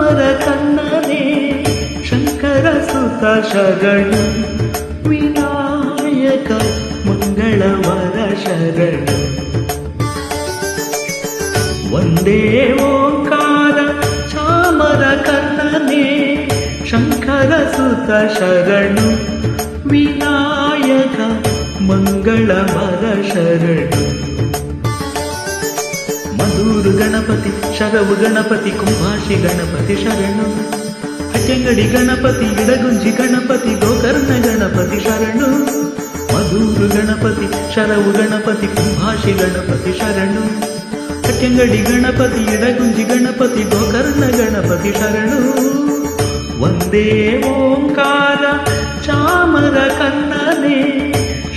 ಚಾಮರ ಕನ್ನನೆ ಶಂಕರ ಸುತ ಶರಣು ವಿನಾಯಕ ಮಂಗಳವರ ಶರಣು ಒಂದೇ ಓಂಕಾರ ಚಾಮರ ಕನ್ನನೆ ಶಂಕರ ಸುತ ಶರಣು ವಿನಾಯಕ ಮಂಗಳವರ ಶರಣು ಮಧುರು ಗಣಪತಿ ಶರವು ಗಣಪತಿ ಕುಂಭಾಷಿ ಗಣಪತಿ ಶರಣು ಹಟ್ಟಂಗಡಿ ಗಣಪತಿ ಇಡಗುಂಜಿ ಗಣಪತಿ ಗೋಕರ್ಣ ಗಣಪತಿ ಶರಣು ಮಧುರು ಗಣಪತಿ ಶರವು ಗಣಪತಿ ಕುಂಭಾಷಿ ಗಣಪತಿ ಶರಣು ಹಟ್ಟಂಗಡಿ ಗಣಪತಿ ಇಡಗುಂಜಿ ಗಣಪತಿ ಗೋಕರ್ಣ ಗಣಪತಿ ಶರಣು ಒಂದೇ ಓಂಕಾರ ಚಾಮರ ಕನ್ನನೆ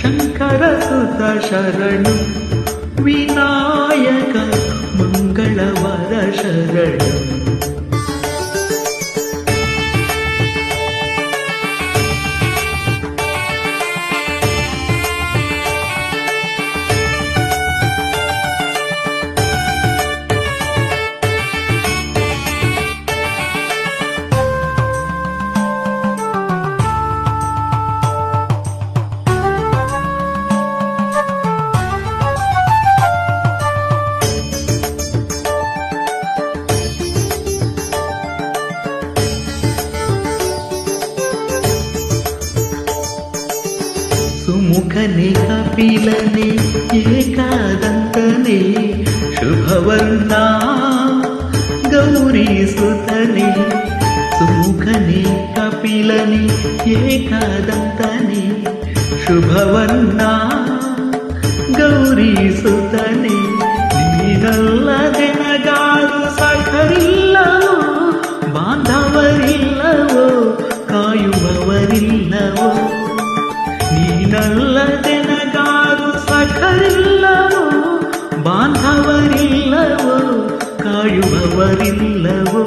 ಶಂಕರ ಸುತ ಶರಣು ವಿನಾಯಕ ಮಂಗಳವರ ಶರಣು ಸುಮುಖನೆ ಕಪಿಲನೆ ಏಕಾದಂತನೆ ಶುಭವರ್ಣ ಗೌರಿ ಸುತನೆ ಸುಮುಖನೆ ಕಪಿಲನೆ ಏಕಾದಂತನೆ ಶುಭವರ್ಣ ಗೌರಿ ಸುತನೆ ನೀನಲ್ಲದೆ ನಗಾರು ಸಖರಿಲ್ಲವೋ ಬಾಂಧವರಿಲ್ಲವೋ ಕಾಯುವವರಿಲ್ಲವೋ ನೀನಲ್ಲದೆ ನಗಾರು ಸಖರಿಲ್ಲವೋ ಬಾಂಧವರಿಲ್ಲವೋ ಕಾಯುವವರಿಲ್ಲವೋ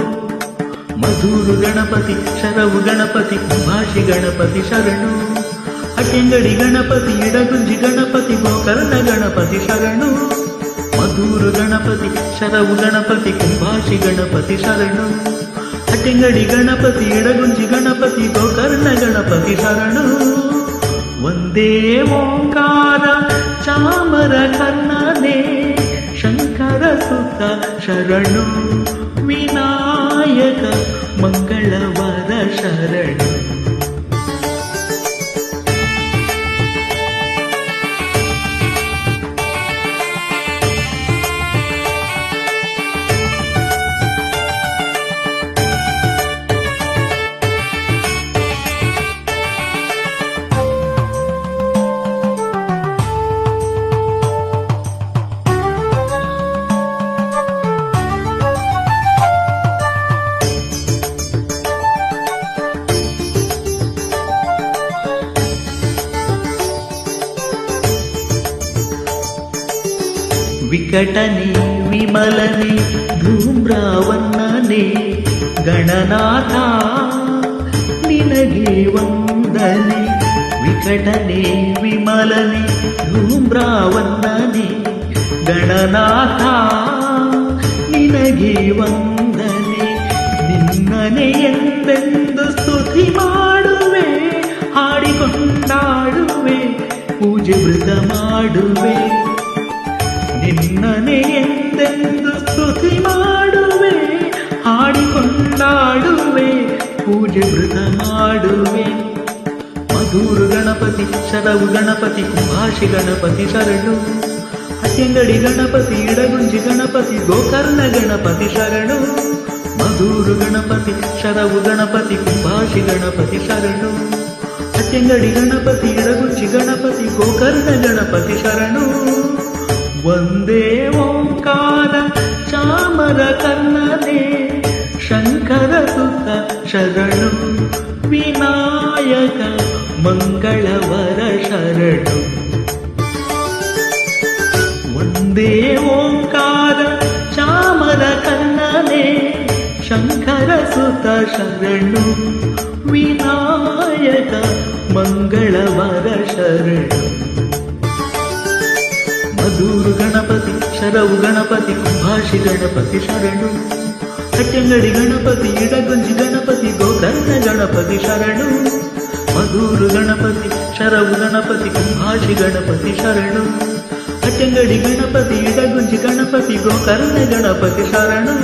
ಮಧುರು ಗಣಪತಿ ಶರವು ಗಣಪತಿ ಕುಂಭಾಷಿ ಗಣಪತಿ ಶರಣು ಹಟ್ಟಂಗಡಿ ಗಣಪತಿ ಇಡಗುಂಜಿ ಗಣಪತಿ ಗೋಕರ್ಣ ಗಣಪತಿ ಶರಣು ಮಧುರು ಗಣಪತಿ ಶರವು ಗಣಪತಿ ಕುಂಭಾಷಿ ಗಣಪತಿ ಶರಣು ಹಟ್ಟಂಗಡಿ ಗಣಪತಿ ಇಡಗುಂಜಿ ಗಣಪತಿ ಗೋಕರ್ಣ ಗಣಪತಿ ಶರಣು ಒಂದೇ ಓಂಕಾರ ಚಾಮರ ಕನ್ನನೆ ಶಂಕರ ಸುತ ಶರಣು ವಿನಾಯಕ ಮಂಗಳವರ ಶರಣು ವಿಕಟನೆ ವಿಮಲನೆ ಧೂಮ್ರಾವನ್ನನೆ ಗಣನಾಥ ನಿನಗೆ ವಂದನೆ ವಿಕಟನೆ ವಿಮಲನೆ ಧೂಮ್ರಾವನ್ನನೆ ಗಣನಾಥ ನಿನಗೆ ವಂದನೆ ನಿನ್ನನೆ ಎಂದೆಂದು ಸ್ತುತಿ ಮಾಡುವೆ ಹಾಡಿಕೊಂಡಾಡುವೆ ಪೂಜೆ ವೃತ ಮಾಡುವೆ ನಿನ್ನನೆ ಎಂದೆಂದು ಸ್ತುತಿ ಮಾಡುವೆ ಹಾಡಿಕೊಂಡಾಡುವೆ ಪೂಜೆ ವೃತ ಮಾಡುವೆ ಮಧುರು ಗಣಪತಿ ಶರವು ಗಣಪತಿ ಕುಂಭಾಷಿ ಗಣಪತಿ ಶರಣು ಹಟ್ಟಂಗಡಿ ಗಣಪತಿ ಇಡಗುಂಜಿ ಗಣಪತಿ ಗೋಕರ್ಣ ಗಣಪತಿ ಶರಣು ಮಧುರು ಗಣಪತಿ ಶರವು ಗಣಪತಿ ಕುಂಭಾಷಿ ಗಣಪತಿ ಶರಣು ಹಟ್ಟಂಗಡಿ ಗಣಪತಿ ಇಡಗುಂಜಿ ಗಣಪತಿ ಗೋಕರ್ಣ ಗಣಪತಿ ಶರಣು ಒಂದೇ ಓಂಕಾರ ಚಾಮರ ಕನ್ನನೆ ಶಂಕರ ಸುತ ಶರಣು ವಿನಾಯಕ ಮಂಗಳವರ ಶರಣು ಒಂದೇ ಓಂಕಾರ ಚಾಮರ ಕನ್ನನೆ ಶಂಕರ ಸುತ ಶರಣು ವಿನಾಯಕ ಮಂಗಳವರ ಶರಣು ಮಧುರು ಗಣಪತಿ ಶರವು ಗಣಪತಿ ಕುಂಭಾಷಿ ಗಣಪತಿ ಶರಣು ಹಟ್ಟಂಗಡಿ ಗಣಪತಿ ಇಡಗುಂಜಿ ಗಣಪತಿ ಗೋಕರ್ಣ ಗಣಪತಿ ಶರಣು ಮಧೂರು ಗಣಪತಿ ಶರವು ಗಣಪತಿ ಕುಂಭಾಷಿ ಗಣಪತಿ ಶರಣು ಹಟ್ಟಂಗಡಿ ಗಣಪತಿ ಇಡಗುಂಜಿ ಗಣಪತಿ ಗೋಕರ್ಣ ಗಣಪತಿ ಶರಣು